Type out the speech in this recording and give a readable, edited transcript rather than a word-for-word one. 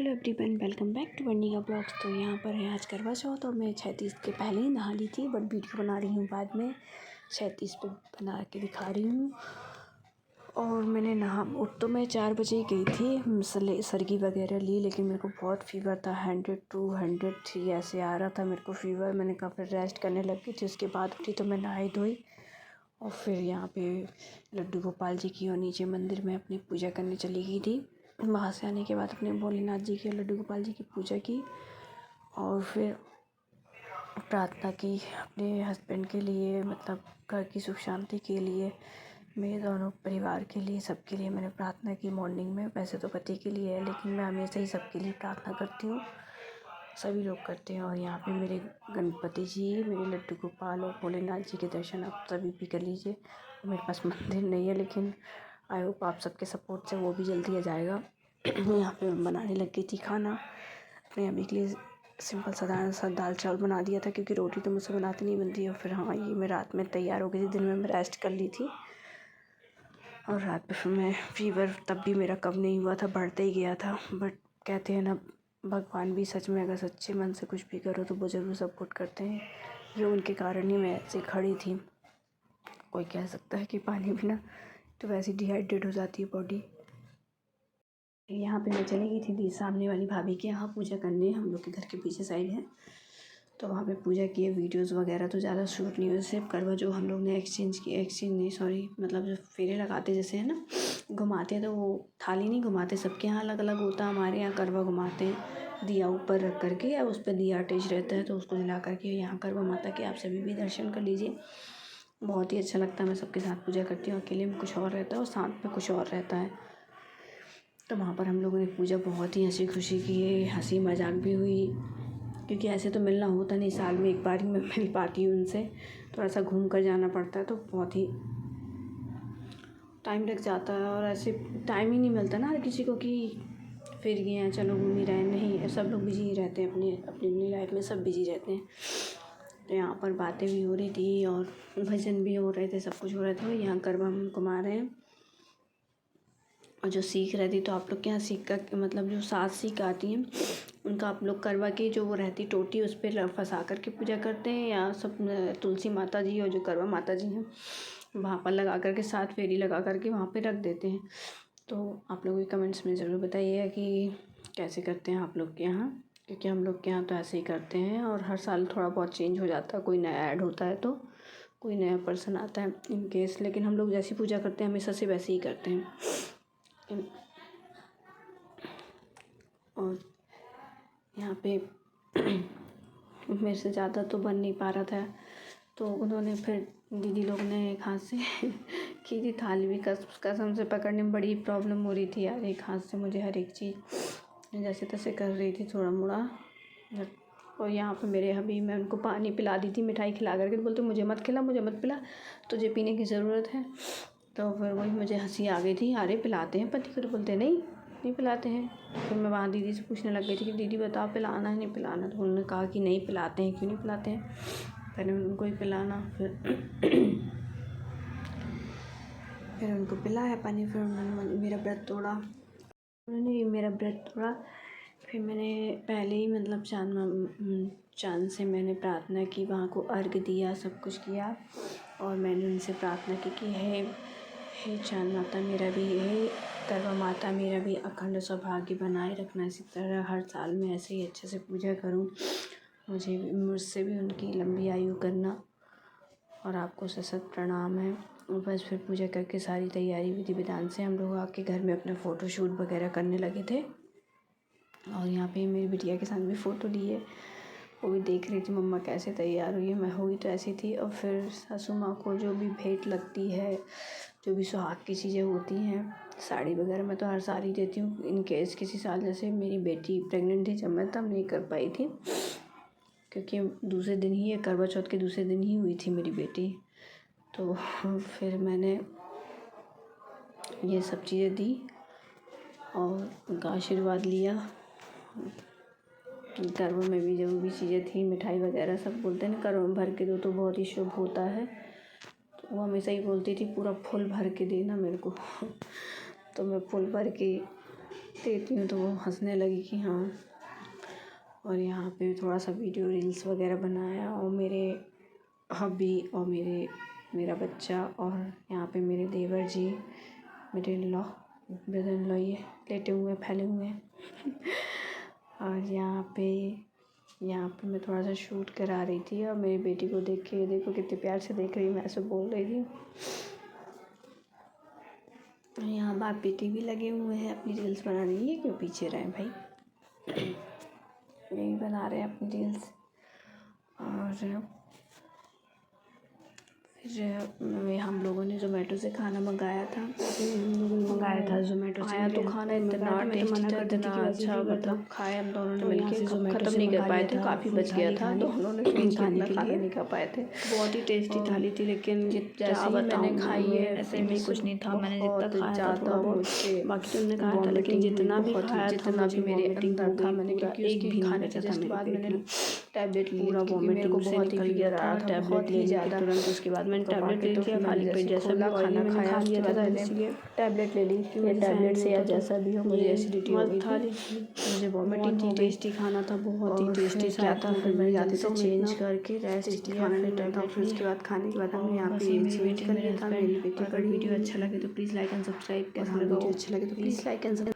Hello everyone, welcome back to Varnika blogs. तो यहाँ पर है आज करवा चौथ और मैं 36 के पहले ही नहा ली थी, बट वीडियो बना रही हूँ बाद में। 36 पे बना के दिखा रही हूँ। और मैंने उठ तो मैं 4 बजे ही गई थी, सरगी वगैरह ली, लेकिन मेरे को बहुत फीवर था। 102 103 ऐसे आ रहा था मेरे को फीवर। मैंने कहा फिर रेस्ट करने लग गई थी। उसके बाद उठी तो मैं नहाई धोई और फिर यहाँ पे लड्डू गोपाल जी की और नीचे मंदिर में अपनी पूजा करने चली गई थी। वहाँ से आने के बाद अपने भोलेनाथ जी की और लड्डू गोपाल जी की पूजा की और फिर प्रार्थना की अपने हस्बैंड के लिए, मतलब घर की सुख शांति के लिए, मेरे दोनों परिवार के लिए, सबके लिए मैंने प्रार्थना की मॉर्निंग में। वैसे तो पति के लिए है, लेकिन मैं हमेशा ही सबके लिए प्रार्थना करती हूँ, सभी लोग करते हैं। और यहाँ पे मेरे गणपति जी, मेरे लड्डू गोपाल और भोलेनाथ जी के दर्शन आप सभी भी कर लीजिए। मेरे पास मंदिर नहीं है, लेकिन आई होप आप सबके सपोर्ट से वो भी जल्दी आ जाएगा। यहाँ पे मैं बनाने लग गई थी खाना अपने अभी के लिए। सिंपल साधारण सा दाल चावल बना दिया था, क्योंकि रोटी तो मुझसे बनाती नहीं बनती। और फिर हाँ, ये मैं रात में तैयार हो गई थी। दिन में मैं रेस्ट कर ली थी और रात में फिर मैं फीवर तब भी मेरा कम नहीं हुआ था, बढ़ते ही गया था। बट कहते हैं ना, भगवान भी सच में अगर सच्चे मन से कुछ भी करो तो वो ज़रूर सपोर्ट करते हैं। जो उनके कारण ही मैं ऐसे खड़ी थी। कोई कह सकता है कि पानी बिना तो वैसे डिहाइड्रेट हो जाती है बॉडी। यहाँ पे मैं चली गई थी सामने वाली भाभी के यहाँ पूजा करने। हम लोग के घर के पीछे साइड है, तो वहाँ पे पूजा किए। वीडियोस वगैरह तो ज़्यादा शूट नहीं हुए। सिर्फ करवा जो हम लोग ने एक्सचेंज नहीं, सॉरी, मतलब जो फेरे लगाते जैसे है ना, घुमाते हैं, तो वो थाली नहीं घुमाते, सबके यहाँ अलग अलग होता है। हमारे यहाँ करवा घुमाते हैं, दिया ऊपर रख करके, या उस पर दिया अटैच रहता है तो उसको जला करके। यहाँ करवा माता के आप सभी भी दर्शन कर लीजिए, बहुत ही अच्छा लगता है। मैं सबके साथ पूजा करती हूँ, अकेले में कुछ और रहता है और साथ में कुछ और रहता है। तो वहाँ पर हम लोगों ने पूजा बहुत ही हंसी खुशी की, हंसी मजाक भी हुई, क्योंकि ऐसे तो मिलना होता नहीं, साल में एक बार ही मैं मिल पाती हूँ उनसे। थोड़ा सा घूम कर जाना पड़ता है, तो बहुत ही टाइम लग जाता है। और ऐसे टाइम ही नहीं मिलता ना हर किसी को कि फिर गए हैं चलो घूम ही रहे हैं। नहीं, सब लोग बिजी ही रहते हैं, अपनी अपनी लाइफ में सब बिजी रहते हैं। तो यहाँ पर बातें भी हो रही थी और भजन भी हो रहे थे, सब कुछ हो रहा था। यहाँ करवा हम घुमा रहे हैं और जो सीख रही थी, तो आप लोग के यहाँ सीख का मतलब जो 7 सीख आती हैं, उनका आप लोग करवा की जो वो रहती टोटी, उस पर फंसा करके पूजा करते हैं, या सब तुलसी माता जी और जो करवा माता जी हैं वहाँ पर लगा करके 7 फेरी लगा करके वहाँ पे रख देते हैं। तो आप लोग भी कमेंट्स में ज़रूर बताइए कि कैसे करते हैं आप लोग के यहाँ, क्योंकि हम लोग के यहाँ तो ऐसे ही करते हैं। और हर साल थोड़ा बहुत चेंज हो जाता है, कोई नया ऐड होता है तो कोई नया पर्सन आता है इन केस, लेकिन हम लोग जैसी पूजा करते हैं हमेशा से वैसे ही करते हैं। और यहाँ पे मेरे से ज़्यादा तो बन नहीं पा रहा था, तो उन्होंने फिर दीदी लोग ने एक हाथ से की थी थाली भी। कसम से पकड़ने में बड़ी प्रॉब्लम हो रही थी यार, एक हाथ से मुझे हर एक चीज़ जैसे तैसे कर रही थी थोड़ा मोड़ा। और यहाँ पे मेरे हबी, मैं उनको पानी पिला दी थी मिठाई खिला करके, तो बोलते मुझे मत खिला, मुझे मत पिला, तुझे पीने की ज़रूरत है। तो फिर वही मुझे हंसी आ गई थी, अरे पिलाते हैं पति को, तो बोलते नहीं पिलाते हैं। फिर मैं वहाँ दीदी से पूछने लग गई थी कि दीदी बताओ पिलाना है नहीं पिलाना, तो उन्होंने कहा कि नहीं पिलाते हैं। क्यों नहीं पिलाते हैं? पहले उनको ही पिलाना, फिर उनको पिलाया पानी। फिर उन्होंने मेरा व्रत तोड़ा, फिर मैंने पहले ही मतलब चाँद से मैंने प्रार्थना की, वहाँ को अर्घ दिया, सब कुछ किया। और मैंने उनसे प्रार्थना की कि हे चाँद माता मेरा भी, हे करवा माता मेरा भी अखंड सौभाग्य बनाए रखना, इसी तरह हर साल में ऐसे ही अच्छे से पूजा करूं, मुझसे भी उनकी लंबी आयु करना। और आपको सशत प्रणाम है। और बस फिर पूजा करके सारी तैयारी विधि विधान से हम लोग आके घर में अपना फ़ोटोशूट वगैरह करने लगे थे। और यहाँ पे मेरी बिटिया के साथ भी फ़ोटो लिए, वो भी देख रही थी मम्मा कैसे तैयार हुई है। मैं हुई तो ऐसी थी। और फिर सासू माँ को जो भी भेंट लगती है, जो भी सुहाग की चीज़ें होती हैं, साड़ी वगैरह मैं तो हर साल ही देती हूँ। इन केस किसी साल, जैसे मेरी बेटी प्रेग्नेंट थी जब मैं, तब नहीं कर पाई थी, क्योंकि दूसरे दिन ही, करवा चौथ के दूसरे दिन ही हुई थी मेरी बेटी। तो फिर मैंने ये सब चीज़ें दी और उनका आशीर्वाद लिया। करवा में भी जो भी चीज़ें थी, मिठाई वगैरह, सब बोलते हैं ना करवा में भर के दो तो बहुत ही शुभ होता है, तो वो हमेशा ही बोलती थी पूरा फुल भर के देना मेरे को। तो मैं फुल भर के देती हूँ तो वो हंसने लगी कि हाँ। और यहाँ पे थोड़ा सा वीडियो रील्स वगैरह बनाया और मेरे हब्बी और मेरा बच्चा और यहाँ पे मेरे देवर जी, मेरे ब्रदर इन लॉ ये लेटे हुए फैले हुए हैं। और यहाँ पे मैं थोड़ा सा शूट करा रही थी और मेरी बेटी को देख के देखो कितने प्यार से देख रही है, मैं ऐसे बोल रही थी। यहाँ बाप बेटी भी लगे हुए हैं अपनी रील्स बनाने, ये क्यों पीछे रहे भाई। यही बना रहे हैं अपनी रील्स। और फिर हम लोगों ने ज़ोमैटो से खाना मंगाया था। ज़ोमैटो से आया तो खाना इतना टेस्टी था, इतना अच्छा, मतलब खाए हम दोनों ने मिलके ख़त्म नहीं कर पाए थे, काफ़ी बच गया था, दोनों ने खाने के लिए नहीं खा पाए थे। बहुत ही टेस्टी थाली थी, लेकिन जैसे ही मैंने खाई है ऐसे में कुछ नहीं था, मैंने जितना खाया था थोड़ा बहुत, बाकी तो हमने खाया था, लेकिन जितना भी खाया जितना भी मेरे अंदर था मैंने, क्योंकि एक भी खाने के जस्ट बाद मैंने टैबलेट पूरा मेरे को बहुत ही फीवर आया था, बहुत ही ज़्यादा। तुरंत उसके बाद मैंने टैबलेट ले लिया, खाली पेट जैसा भी खाना खाया लिया था, मैंने टैबलेट ले ली। ये टैबलेट से या जैसा भी हो मुझे एसिडिटी हो गई थी, मुझे वॉमिटिंग हो गई। टेस्टी खाना था, बहुत ही टेस्टी क्या था। फिर मैंने जाती जल्दी से चेंज करके रेस्ट किया, फिर टैबलेट ली। उसके बाद खाने के बाद हमने यहाँ बस पे ये मेरी चेंज बेटी कर मेरे लिया था। मेरी बेटी अगर वीडियो अच्छा लगे तो प्लीज़ लाइक एंड सब्सक्राइब, कैसा लगा वीडियो अच्छा लगे तो प्लीज़ लाइक एंड